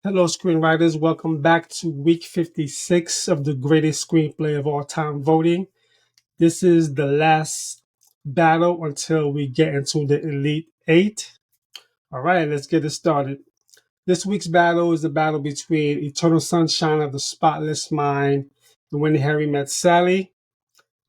Hello, screenwriters. Welcome back to week 56 of the greatest screenplay of all time voting. This is the last battle until we get into the Elite Eight. All right, let's get it started. This week's battle is the battle between Eternal Sunshine of the Spotless Mind and When Harry Met Sally.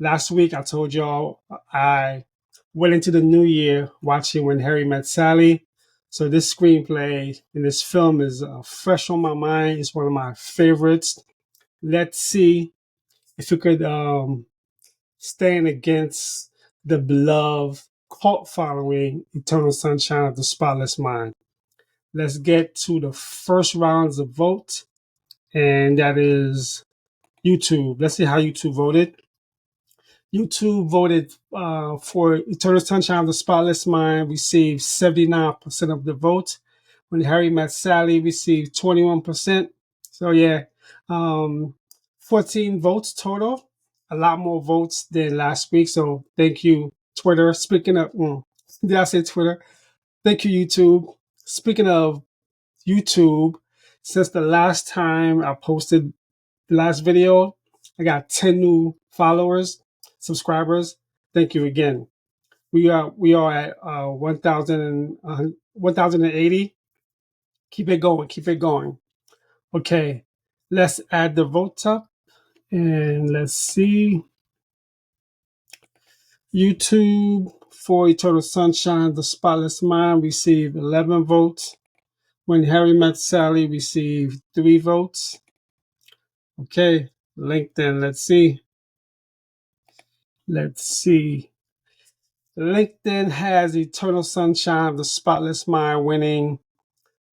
Last week, I told y'all I went into the new year watching When Harry Met Sally. So this screenplay in this film is fresh on my mind. It's one of my favorites. Let's see if you could stand against the beloved cult following Eternal Sunshine of the Spotless Mind. Let's get to the first rounds of vote, and that is YouTube. Let's see how YouTube voted. YouTube voted for Eternal Sunshine of the Spotless Mind, received 79% of the vote. When Harry Met Sally received 21%. So, yeah, 14 votes total, a lot more votes than last week. So, thank you, Twitter. Speaking of, did I say Twitter? Thank you, YouTube. Speaking of YouTube, since the last time I posted the last video, I got 10 new followers, subscribers. Thank you again. We are at 1,080. Keep it going. Keep it going. Okay, let's add the votes up and let's see. YouTube for Eternal Sunshine, The Spotless Mind received 11 votes. When Harry Met Sally received 3 votes. Okay, LinkedIn, let's see. Let's see. LinkedIn has Eternal Sunshine of the Spotless Mind winning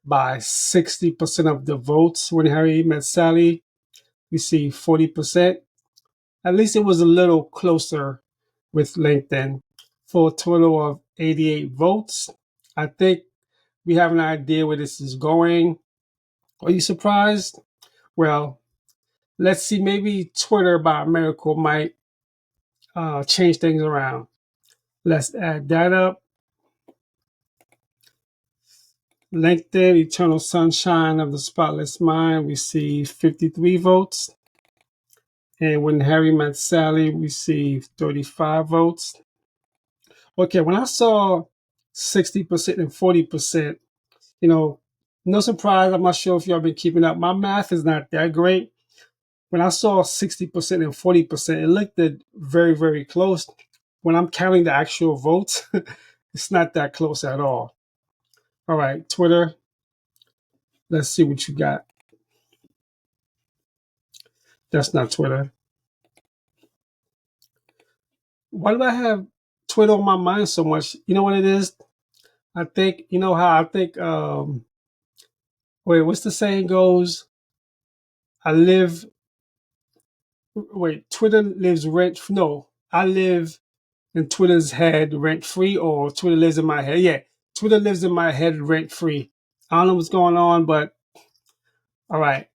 by 60% of the votes. When Harry Met Sally received 40%. At least it was a little closer with LinkedIn for a total of 88 votes. I think we have an idea where this is going. Are you surprised? Well, let's see. Maybe Twitter by miracle might change things around. Let's add that up. LinkedIn, Eternal Sunshine of the Spotless Mind received 53 votes. And When Harry Met Sally received 35 votes. Okay, when I saw 60% and 40%, no surprise. I'm not sure if y'all been keeping up. My math is not that great. When I saw 60% and 40%, it looked very, very close. When I'm counting the actual votes, it's not that close at all. All right, Twitter, let's see what you got. That's not Twitter. Why do I have Twitter on my mind so much? You know what it is? I think, you know how I think, what's the saying goes? I live, Twitter lives rent, no, I live in Twitter's head rent free, or Twitter lives in my head. Yeah, Twitter lives in my head rent free. I don't know what's going on, but all right.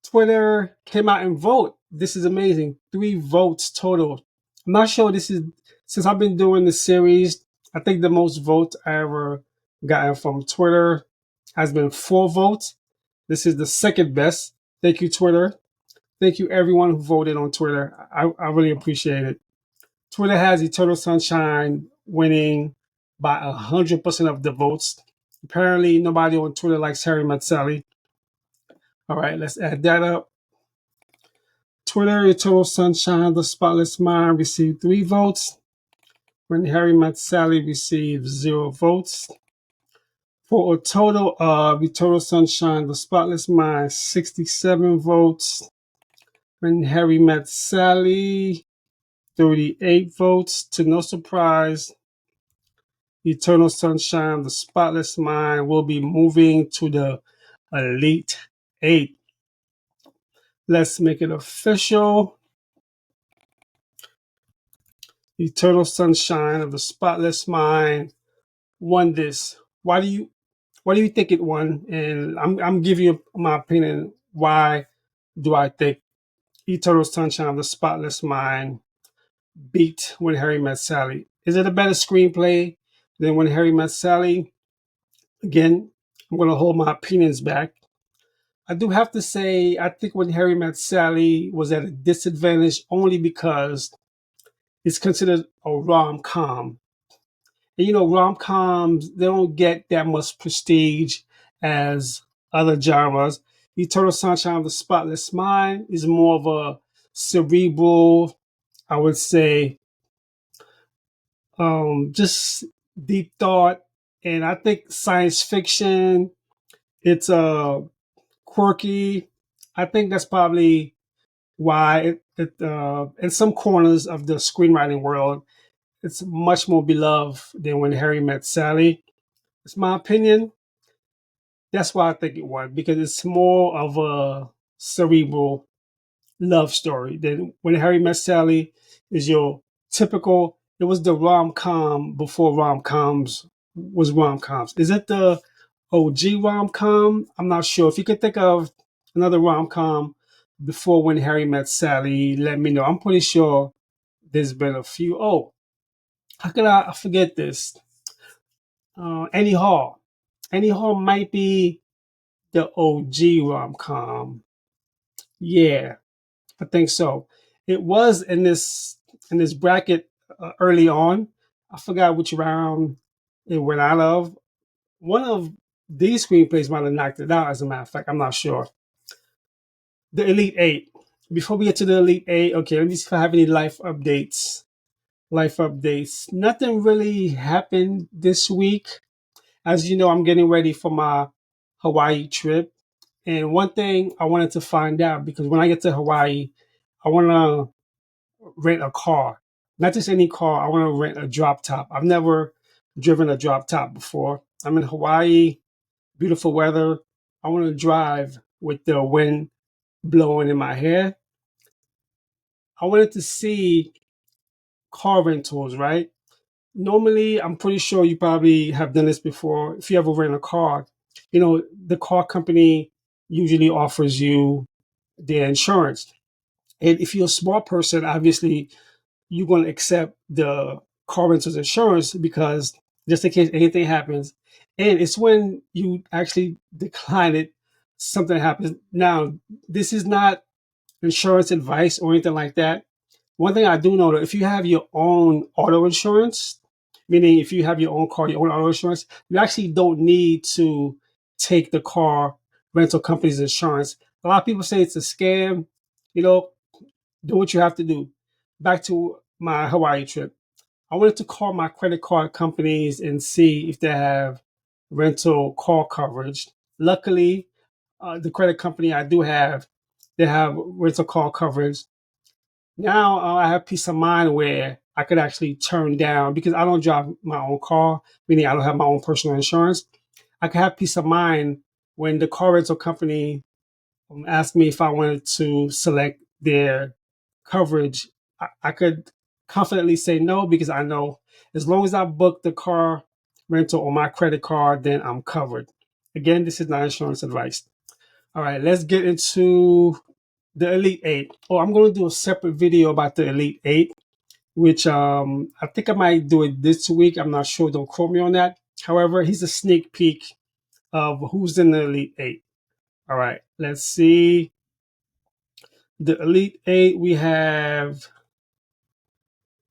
Twitter came out and vote. This is amazing. 3 votes total. I'm not sure this is, since I've been doing the series, I think the most votes I ever gotten from Twitter has been 4 votes. This is the second best. Thank you, Twitter. Thank you, everyone who voted on Twitter. I really appreciate it. Twitter has Eternal Sunshine winning by 100% of the votes. Apparently, nobody on Twitter likes Harry Met Sally. All right, let's add that up. Twitter, Eternal Sunshine, The Spotless Mind received 3 votes. When Harry Met Sally received 0 votes. For a total of Eternal Sunshine, The Spotless Mind, 67 votes. When Harry Met Sally, 38 votes. To no surprise, Eternal Sunshine, The Spotless Mind will be moving to the Elite Eight. Let's make it official. Eternal Sunshine of the Spotless Mind won this. Why do you think it won? And I'm giving you my opinion. Why do I think Eternal Sunshine of the Spotless Mind beat When Harry Met Sally? Is it a better screenplay than When Harry Met Sally? Again, I'm going to hold my opinions back. I do have to say, I think When Harry Met Sally was at a disadvantage only because it's considered a rom com. And rom coms, they don't get that much prestige as other genres. Eternal Sunshine of the Spotless Mind is more of a cerebral, I would say, just deep thought. And I think science fiction, it's quirky. I think that's probably why in some corners of the screenwriting world, it's much more beloved than When Harry Met Sally. It's my opinion. That's why I think it won because it's more of a cerebral love story than When Harry Met Sally is your typical. It was the rom com before rom coms was rom coms. Is it the OG rom com? I'm not sure. If you could think of another rom com before When Harry Met Sally, let me know. I'm pretty sure there's been a few. Oh, how could I forget this? Annie Hall. Annie Hall might be the OG rom com. Yeah, I think so. It was in this bracket early on. I forgot which round it went out of. One of these screenplays might have knocked it out. As a matter of fact, I'm not sure. The Elite Eight. Before we get to the Elite Eight, okay, let me see if I have any life updates. Life updates. Nothing really happened this week. As you know, I'm getting ready for my Hawaii trip. And one thing I wanted to find out, because when I get to Hawaii, I want to rent a car. Not just any car, I want to rent a drop top. I've never driven a drop top before. I'm in Hawaii, beautiful weather. I want to drive with the wind blowing in my hair. I wanted to see car rentals, right? Normally, I'm pretty sure you probably have done this before. If you ever rent a car, the car company usually offers you their insurance. And if you're a smart person, obviously you're going to accept the car rental's insurance because just in case anything happens. And it's when you actually decline it, something happens. Now, this is not insurance advice or anything like that. One thing I do know that if you have your own auto insurance, meaning if you have your own car, your own auto insurance, you actually don't need to take the car rental company's insurance. A lot of people say it's a scam. You know, do what you have to do. Back to my Hawaii trip. I wanted to call my credit card companies and see if they have rental car coverage. Luckily, the credit company I do have, they have rental car coverage. Now I have peace of mind where I could actually turn down because I don't drive my own car, meaning I don't have my own personal insurance. I could have peace of mind when the car rental company asked me if I wanted to select their coverage. I could confidently say no because I know as long as I book the car rental on my credit card, then I'm covered. Again, this is not insurance advice. All right, let's get into the Elite Eight. Oh, I'm going to do a separate video about the Elite Eight, which I think I might do it this week. I'm not sure. Don't quote me on that. However, here's a sneak peek of who's in the Elite Eight. All right, let's see. The Elite Eight, we have,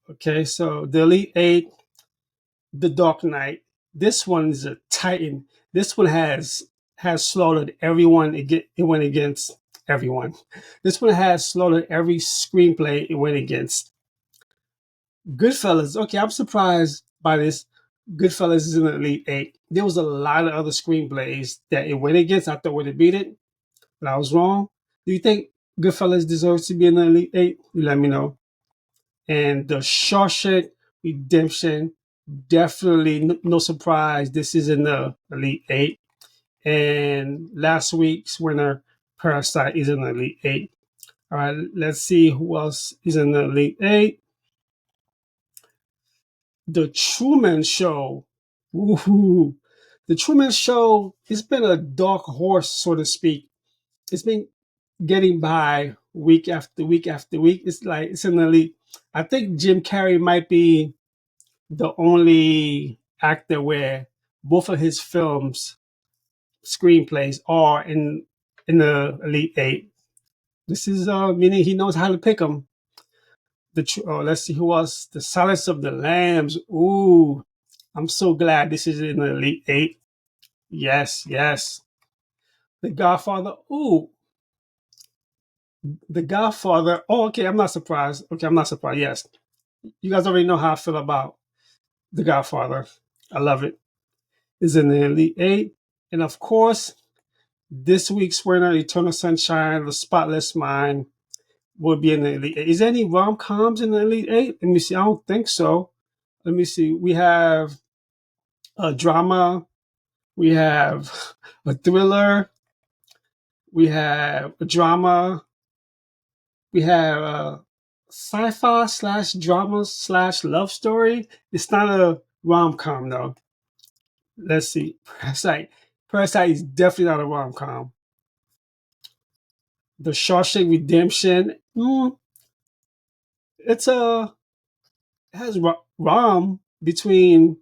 okay, so the Elite Eight, The Dark Knight. This one is a titan. This one has slaughtered everyone. It went against everyone. This one has slaughtered every screenplay it went against. Goodfellas. Okay, I'm surprised by this. Goodfellas is in the Elite Eight. There was a lot of other screenplays that it went against. I thought would have beat it, but I was wrong. Do you think Goodfellas deserves to be in the Elite Eight? You let me know. And the Shawshank Redemption, definitely no surprise. This is in the Elite Eight. And last week's winner, Parasite, is in the Elite Eight. All right, let's see who else is in the Elite Eight. The Truman Show. Ooh, the Truman Show, it's been a dark horse, so to speak. It's been getting by week after week after week. It's like it's in the Elite. I think Jim Carrey might be the only actor where both of his films screenplays are in in the Elite Eight. This is meaning he knows how to pick them. Let's see who else. The Silence of the Lambs. Ooh, I'm so glad this is in the Elite Eight. Yes, yes. The Godfather. Ooh, The Godfather. Oh, okay. I'm not surprised. Okay, I'm not surprised. Yes, you guys already know how I feel about The Godfather. I love it. It's in the Elite Eight, and of course, this week's winner, Eternal Sunshine of the Spotless Mind, will be in the Elite Eight. Is there any rom-coms in the Elite Eight? Let me see. I don't think so. Let me see. We have a drama. We have a thriller. We have a drama. We have a sci-fi slash drama slash love story. It's not a rom-com though. Let's see. Parasite. Parasite is definitely not a rom-com. The Shawshank Redemption. It's a it has rom between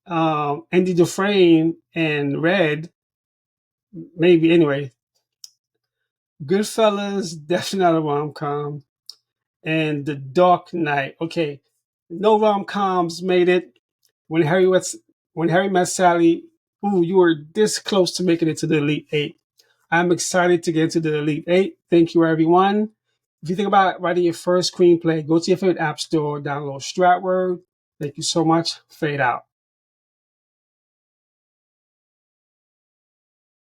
Andy Dufresne and Red. Maybe anyway. Goodfellas, definitely not a rom com. And The Dark Knight. Okay, no rom coms made it. When Harry Met Sally. Ooh, you were this close to making it to the Elite Eight. I'm excited to get into the Elite Eight. Thank you, everyone. If you think about writing your first screenplay, go to your favorite app store, download Stratword. Thank you so much. Fade out.